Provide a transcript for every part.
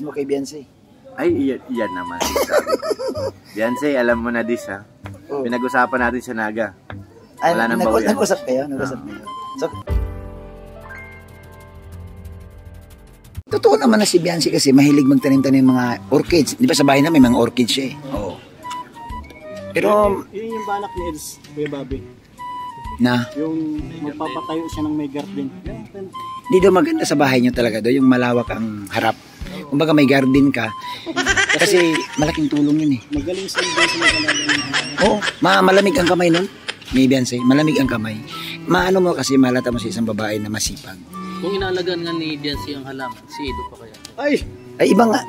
Mo kay Beyonce. Ay, iyan naman. Beyonce, alam mo na this ha. Oh. Pinag-usapan natin sa Naga. Wala nang bawi. Nag-usap kayo? Nag-usap kayo. So, totoo naman na si Beyonce kasi mahilig magtanim-tanim mga orchids. Di ba sa bahay na may mga orchids siya eh. Oo. Pero yun yung balak ni Els, Kuya Bobby. Na? Yung magpapatayo siya ng may garden. Di daw maganda sa bahay niyo talaga do, yung malawak ang harap. Kumbaga may garden ka. Kasi malaking tulong yun eh. Magaling sa ibang sa magalagang. Oo, malamig ang kamay nun. May Beyonce, malamig ang kamay. Maano mo kasi malata mo sa isang babae na masipag. Kung inaalagaan nga ni Beyonce ang halaman, si Edo pa kaya? Ay iba nga,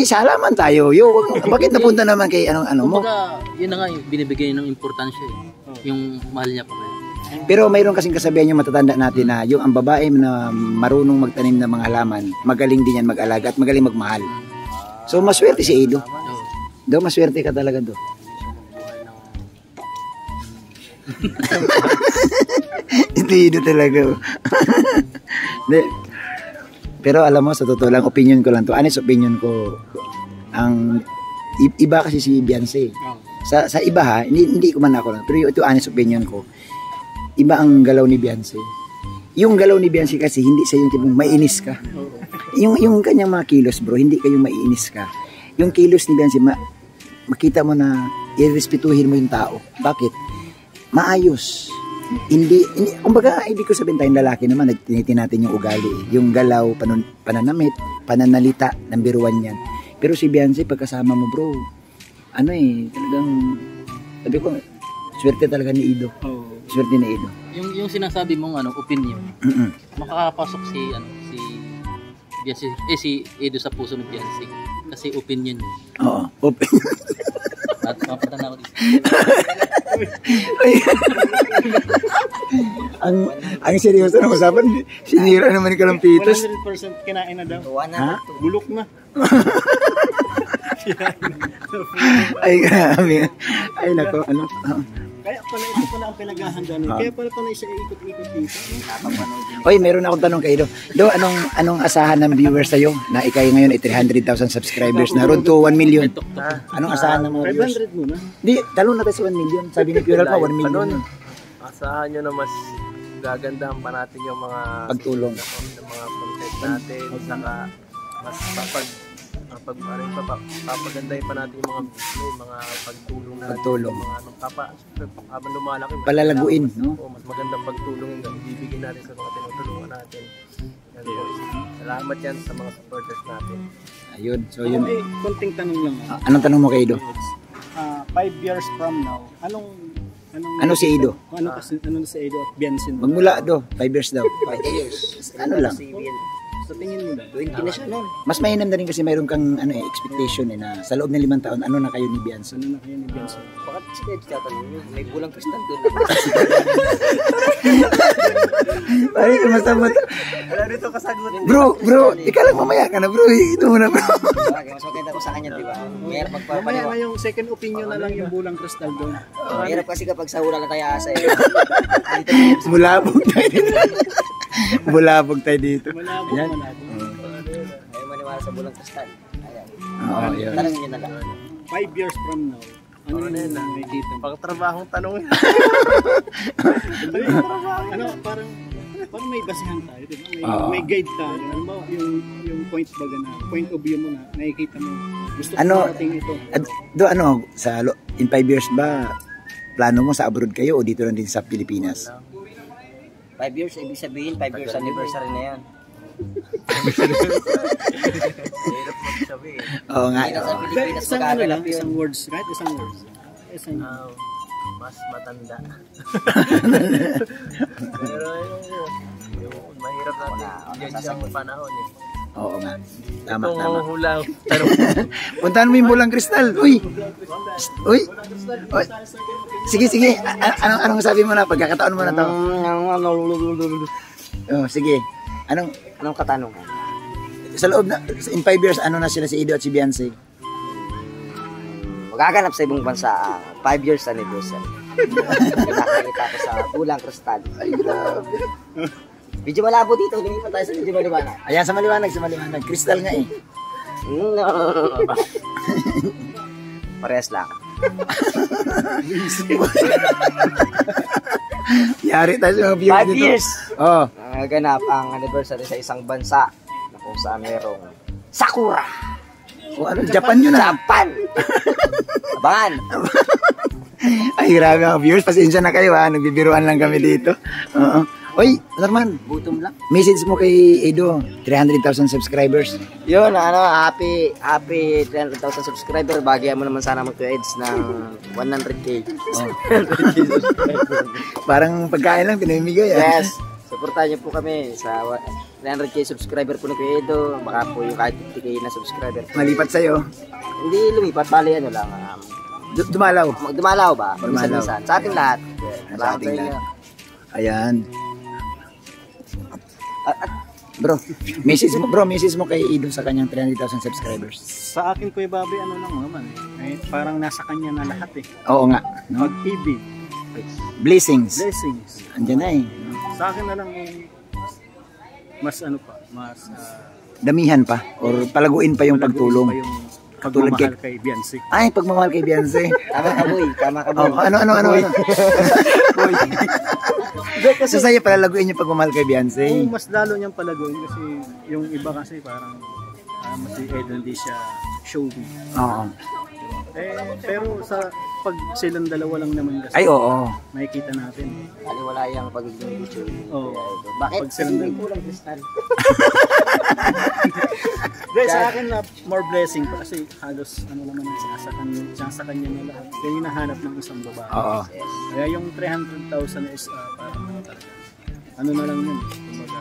sa halaman tayo. Bakit napunta naman kay ano mo? Kumbaga, yun na nga yung binibigay ng importansya eh. Yung mahal niya pa kaya. Pero mayroon kasing kasabihan yung matatanda natin na yung ang babae na marunong magtanim ng mga halaman, magaling din yan mag-alaga at magaling magmahal. So maswerte si Edo. Do, maswerte ka talaga do. Ito Edo talaga. Pero alam mo, sa totoo lang, opinion ko lang to. Honest opinion ko, ang iba kasi si Beyonce. Sa iba ha, hindi ko man ako lang. Pero ito honest opinion ko. Iba ang galaw ni Beyonce. Yung galaw ni Beyonce kasi hindi sa yung tipong maiinis ka. Yung kanyang mga kilos bro, hindi kayo maiinis ka. Yung kilos ni Beyonce, makita mo na irespetuhin mo yung tao. Bakit? Maayos. Hindi kumbaga, hindi ko sabihin tayong lalaki naman, nagtinitin natin yung ugali. Yung galaw, pananamit, pananalita, nambiruan yan. Pero si Beyonce, pagkasama mo bro, talagang, sabi ko, swerte talaga ni Edo. Swerte ni Edo. Yung sinasabi mong opinion. Makakapasok si Beyonce, si Edo sa puso ng Beyonce kasi opinion niya. Oo, opinion. At mapatana ko dito. ang seryoso ng usapan, sinira naman ka ng pitos. 100% kinain na daw. Ha? Bulok na. Ay, grabe. Ay, nako, Kaya pala ito pala ang pinaghahanda niya. Kaya pala siya ikot-ikot dito. Oy, meron akong tanong kay Do. Do, anong asahan ng viewers sa'yo na ikay ngayon ay 300,000 subscribers na road to 1 million? Anong asahan ng mga viewers? 500 muna. Di, talo na tayo sa 1 million. Sabi ni Pure pa, 1 million. Asahan nyo na mas gagandahan pa natin yung mga pagtulong ng mga content natin. Saka mas papagandahin pa natin yung mga pagtulong natin. Pagtulong. Habang lumalaki. Palalaguin, no? Mas magandang pagtulong yung ibibigay natin sa mga tinutulungan natin. Salamat yan sa mga supporters natin. Ayun, so yun. Okay, konting tanong lang. Anong tanong mo kay Edo? 5 years from now, ano si Edo? Ano si Edo at Beyonce? Magmula do, 5 years daw. 5 years. Ano lang? Sa tingin mo na, 20 na siya nun. Mas mainam na rin kasi mayroon kang expectation na sa loob ng 5 taon, ano na kayo ni Beyonce? Ano na kayo ni Beyonce? Bakit si Edo tatanong nyo? May bulang kristal doon. Ay, kumasama to. Wala dito kasagutin. Bro, ikaw lang mamaya ka na bro. Ito muna bro. Mas maganda ko sa kanya, di ba? Mahirap Mamaya na yung second opinion na lang yung bulang kristal doon. Mahirap kasi kapag sa hula na tayo asa eh. Bulabog tayo dito. Bulabog tayo dito. Malabo. Ayan. Ayaw maniwala sa bulang kristal. Ayan. Oo, yun. Tanongin nyo na lang. 5 years from now, ano na yun ang nakikita mo? Pagtrabahong tanong yan. Parang may basihan tayo, di ba? May guide tayo. Ano ba yung point of view mo na nakikita mo. Gusto ko marating ito. In 5 years ba, plano mo sa abroad kayo o dito lang din sa Pilipinas? 5 years, ibig sabihin 5 years anniversary na yan. Oo nga. Isang words, right? Mas matanda. Pero mahirap natin yan sa panahon eh. Oo nga. Tama. Puntahan mo yung bulang kristal. Uy. Sige. Anong sabi mo na? Pagkakataon mo na to. Sige. Anong katanungan? Sa loob na, in 5 years, ano na sila si Edo at si Beyonce? Magaganap sa ibang bansa 5 years anniversary. Nakakita ko sa bulang kristal. Ay, grabe. Medyo malabo dito. Lumipat tayo sa medyo maliwanag. Ayan, sa maliwanag. Kristal nga eh. Parehas lang. Yari tayo sa mga viewers 5 dito. years! Oh. Ganap ang anniversary sa isang bansa na kung saan mayroong Sakura. O ano, Japan yun ah. Japan! Abangan! Ay, grabe mga viewers. Pasensya na kayo ha. Nagbibiruan lang kami dito. Oo. Oy, Norman. Gutom lang. Message mo kay Edo. 300,000 subscribers. Yun, happy 300,000 subscriber. Bagay mo naman sana mag-edge ng 100k. Oh. Parang pagkain lang pinamimigay ah. Yes. Supportahan niyo po kami sa 300k subscriber po ni Kuya Edo. Baka po yung kahit 50k na subscriber. Malipat sa'yo. Hindi lumipat, bali ano lang. Dumalaw. Dumalaw ba? Dumalaw. Minsan. Sa ating lahat. Sa ating lahat. Ayan. Bro, message mo kay Edo sa kanyang 300,000 subscribers. Sa akin, Kuya Bobby, ano lang naman. Parang nasa kanya na lahat eh. Oo nga. No? Pag-ibig, Blessings. blessings. Andiyan na eh. Sa akin na lang mas Damihan pa or palaguin pa yung pagtulong. pa yung Katulad pagmamahal kay Beyonce. Ay, pagmamahal kay Beyonce. Tama ka boy. Oh, ano. So sa'yo palalaguin yung pagmamahal kay Beyonce. Mas lalo niyang palaguin kasi yung iba kasi parang mas hindi siya showbiz. Oo. Pero pag silang dalawa lang naman kasi Ay, oo. makikita natin. Wala yung pagiging teacher. Oo. Bakit? Pag silang Kasi dalawa. kulang kristal. Guys, sa akin na more blessing pa kasi halos naman sa kanya na lahat. Kaya yung nahanap ng isang babae. Oo. Kaya yung 300,000 is parang talaga. Ano na lang yun. Kumbaga,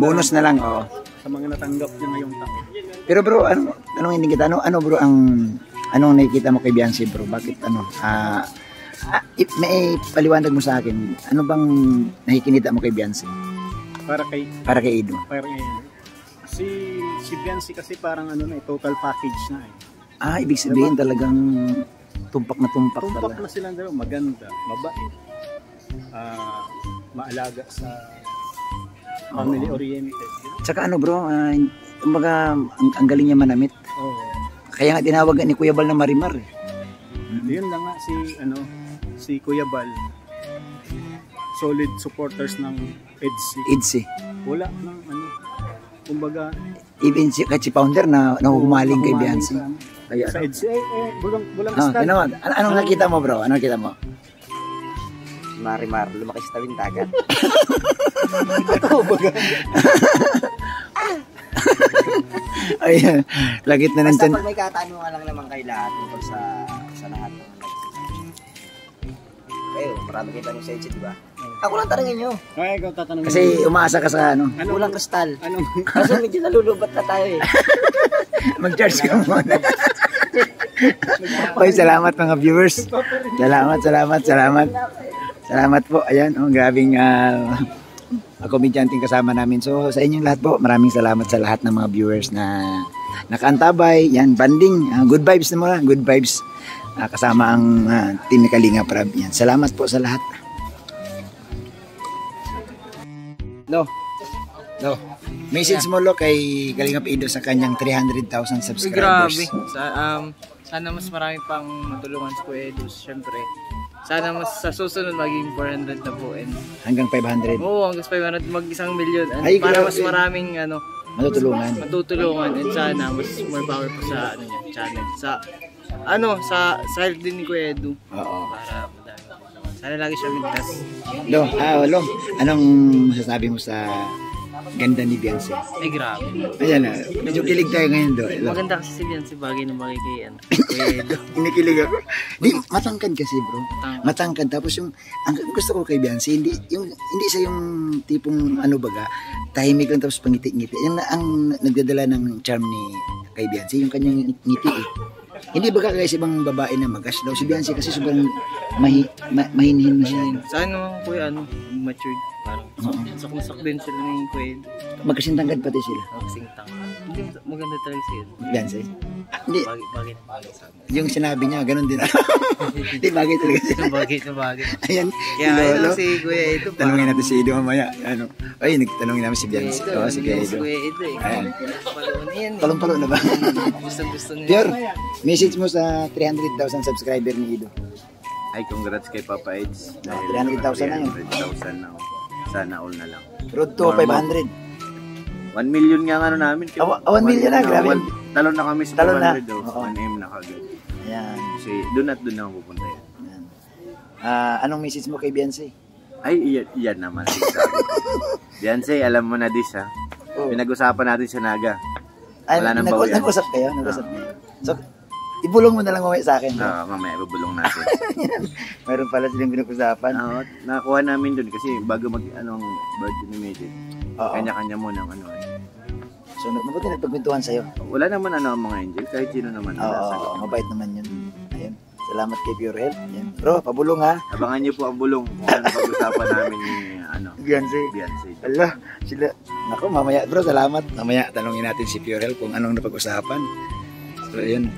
bonus na lang, oo. sa mga natanggap niya ngayong taon. Pero bro, anong hindi kita? Ano bro anong nakikita mo kay Beyonce bro? Bakit may paliwanag mo sa akin. Ano bang nakikinita mo kay Beyonce? Para kay Edo. Si Beyonce kasi parang total package na eh. Ibig sabihin talagang tumpak na tumpak Tumpak talaga. na silang dalawa, maganda, mabait, maalaga sa family oriented. Tsaka bro, kumbaga ang galing niya manamit. Oo. Kaya nga tinawagan ni Kuya Bal na Marimar eh. Yun lang nga si Kuya Bal. Solid supporters ng EDSI. Idsi. Wala nang kumbaga Even kahit si Founder na nahuhumaling kay Beyonce. Kaya sa EDSI bulang ano, anong nakita mo bro? Anong nakita mo? Marimar, lumaki sa tabing dagat. Ayan, lagit na Basta nandyan. pag may katanungan lang naman kay lahat tungkol sa lahat ng kayo, marami kayo tanong sa EDSI, di ba? Ako lang tanongin nyo. Ay, ikaw tatanungin. Kasi umaasa ka sa Kulang kristal. Anong Kasi medyo nalulubat na tayo eh. mag-charge ka muna. Okay, salamat mga viewers. Salamat po. Ayan, grabing komedyanteng kasama namin. So, sa inyong lahat po, maraming salamat sa lahat ng mga viewers na nakaantabay. Yan, banding. Good vibes na muna. Good vibes. Kasama ang team ni Kalinga Prab. Yan, salamat po sa lahat. No. Message mo lo kay Kalinga Edo sa kanyang 300,000 subscribers. Grabe. Sana mas marami pang matulungan si Kuya Edo, syempre. Sana mas sa susunod maging 400 na po. And, Hanggang 500. hanggang 500 mag-1 million. And Ay, para grabe. mas maraming Matutulungan. and sana mas more power po sa channel. Sa health din ni Kuya Edo. Oo. Para madami. Sana lagi siya ligtas. Lo, anong masasabi mo sa ganda ni Beyonce? Ay, grabe. Ayan medyo kilig tayo ngayon do. Maganda kasi si Beyonce, bagay na bagay kay Kuya Edo. Kinikilig ako. Di, matangkad kasi bro. Matangkad. Tapos ang gusto ko kay Beyonce, hindi siya yung tipong tahimik lang tapos pangiti-ngiti. Yan ang nagdadala ng charm ni kay Beyonce, yung kanyang ngiti eh. Hindi baga kaya sa ibang babae na magas daw. Si Beyonce kasi sobrang mahinhin na siya. Sana naman Kuya, matured. parang sok din sila ng kwento. Magkasintangkad pati sila. Kasing tang. Hindi, maganda talaga siya. Beyonce. Hindi, Bagay na bagay sa amin. yung sinabi niya, ganun din. Hindi, bagay talaga siya. Bagay na bagay. Ayan, Kaya si Lolo. si Kuya Edo. Tanungin natin si Ido mamaya. Ano? Ay, nagtanungin namin si Beyonce. Oo, si Kuya Si Ido. Kuya Edo eh. Ayan. Paloon yan eh. Palong-palo na ba? Gusto niya. Pure, message mo sa 300,000 subscriber ni Ido. Ay, congrats kay Papa Eds. 300,000 na yun. 300,000 na. Sana all na lang. Road to 500. 1 million nga ang ano namin. 1 million na, grabe. Talon na kami sa Talon na. 500 daw. Oo. 1M na kagad. Ayan. Kasi doon at doon na ako pupunta yan. Ayan. Anong message mo kay Beyonce? Ay, iyan naman. Beyonce, alam mo na this ha. Oh. Pinag-usapan natin sa Naga. Ay, Wala nang bawi yan. nag-usap kayo? Nag-usap kayo. So, ibulong mo na lang mamaya sa akin. Mamaya, ibubulong natin. Meron pala silang pinag-usapan. Nakakuha namin doon kasi bago ang birthday ni Medit. Oo. Kanya-kanya mo ng ano eh. So, mabuti nagpagkwentuhan sa'yo. Wala naman ang mga angel, kahit sino naman. Oo, mabait naman yun. Ayun. Salamat kay Pure Health. Yan. Bro, pabulong ha. Abangan niyo po ang bulong kung ano pag-usapan namin ni Beyonce. Beyonce. Allah, sila. Naku, mamaya bro, salamat. Mamaya tanungin natin si Pure Health kung anong napag-usapan. So, ayun.